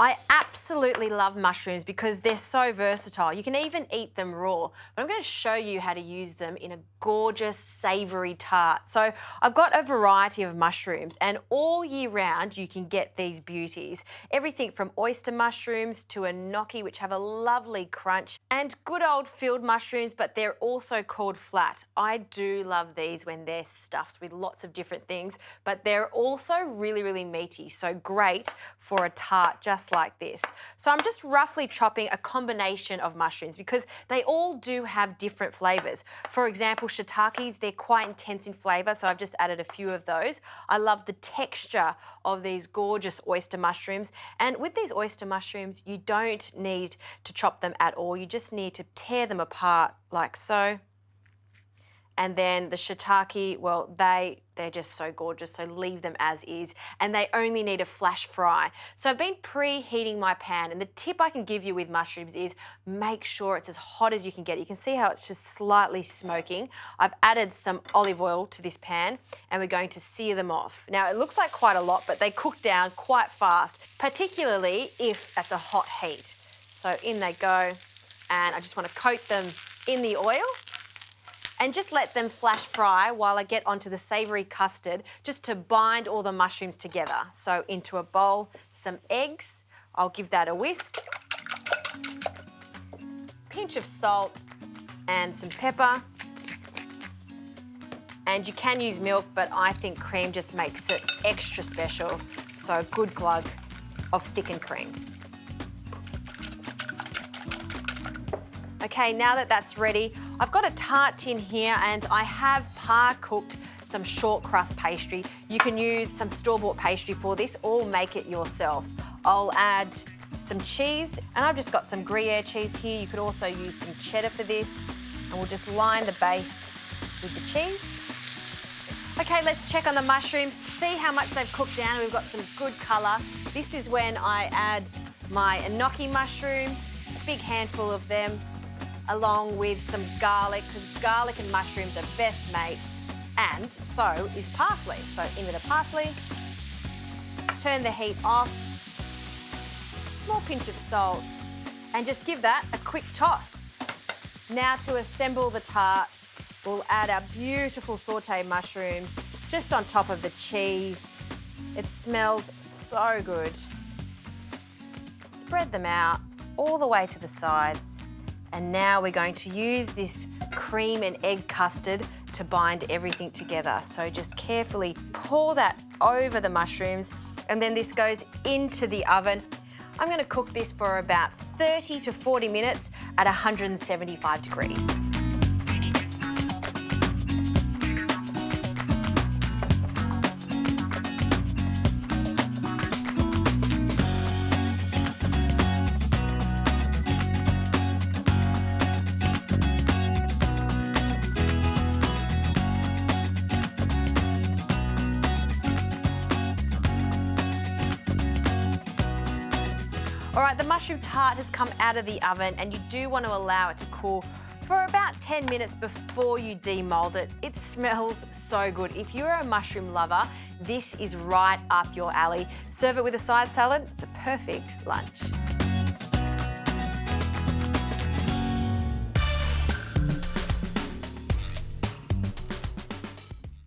I absolutely love mushrooms because they're so versatile. You can even eat them raw. But I'm going to show you how to use them in a gorgeous savoury tart. So I've got a variety of mushrooms, and all year round you can get these beauties. Everything from oyster mushrooms to enoki, which have a lovely crunch, and good old field mushrooms, but they're also called flat. I do love these when they're stuffed with lots of different things, but they're also really, really meaty, so great for a tart just like this. So I'm just roughly chopping a combination of mushrooms because they all do have different flavours. For example, shiitakes, they're quite intense in flavour, so I've just added a few of those. I love the texture of these gorgeous oyster mushrooms, and with these oyster mushrooms, you don't need to chop them at all. You just need to tear them apart like so. And then the shiitake, well, they're just so gorgeous, so leave them as is, and they only need a flash fry. So I've been preheating my pan, and the tip I can give you with mushrooms is make sure it's as hot as you can get it. You can see how it's just slightly smoking. I've added some olive oil to this pan, and we're going to sear them off. Now, it looks like quite a lot, but they cook down quite fast, particularly if it's a hot heat. So in they go, and I just want to coat them in the oil and just let them flash fry while I get onto the savoury custard just to bind all the mushrooms together. So into a bowl, some eggs, I'll give that a whisk, pinch of salt and some pepper. And you can use milk, but I think cream just makes it extra special. So a good glug of thickened cream. Okay, now that that's ready, I've got a tart tin here and I have par-cooked some short crust pastry. You can use some store-bought pastry for this or make it yourself. I'll add some cheese, and I've just got some Gruyere cheese here. You could also use some cheddar for this, and we'll just line the base with the cheese. Okay, let's check on the mushrooms, see how much they've cooked down. We've got some good colour. This is when I add my enoki mushrooms, a big handful of them, along with some garlic, because garlic and mushrooms are best mates, and so is parsley. So in with the parsley, turn the heat off, small pinch of salt, and just give that a quick toss. Now to assemble the tart, we'll add our beautiful sauté mushrooms just on top of the cheese. It smells so good. Spread them out all the way to the sides. And now we're going to use this cream and egg custard to bind everything together. So just carefully pour that over the mushrooms, and then this goes into the oven. I'm going to cook this for about 30 to 40 minutes at 175 degrees. All right, the mushroom tart has come out of the oven, and you do want to allow it to cool for about 10 minutes before you demold it. It smells so good. If you're a mushroom lover, this is right up your alley. Serve it with a side salad. It's a perfect lunch.